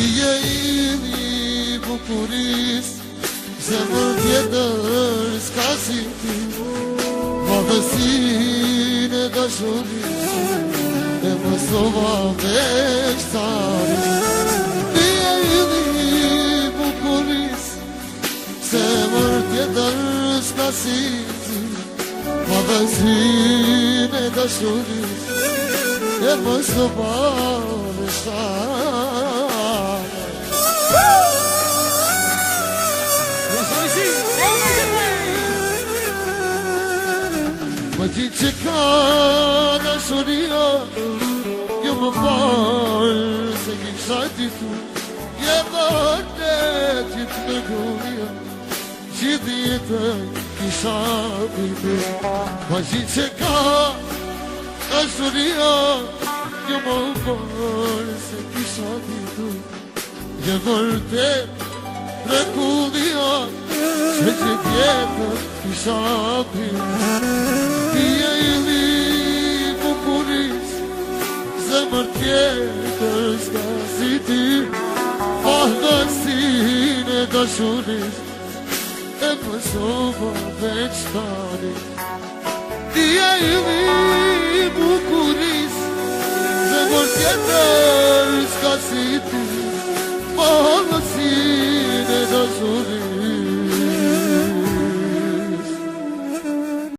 Ti je ili bukuris, zemër tjetër s'ka si ti. Madhësin e dashuris, e mësova veç taris. Ti je ili bukuris, zemër tjetër s'ka si ti. Madhësin e dashuris, e mësova veç taris. Më ti që ka dashuria, jo më falë se kisha ditu. Je vërtet që të mërguria, gjithë jetën kisha bitu. Më ti që ka dashuria, jo më falë se kisha ditu. Je vërtet mërguria, që gjithë jetën kisha bitu. Ti je ili bukuris, zemër tjetër s'ka si ti. Madhësin e dashuris, e mësova veç taris. Ti je ili bukuris, zemër tjetër s'ka si ti.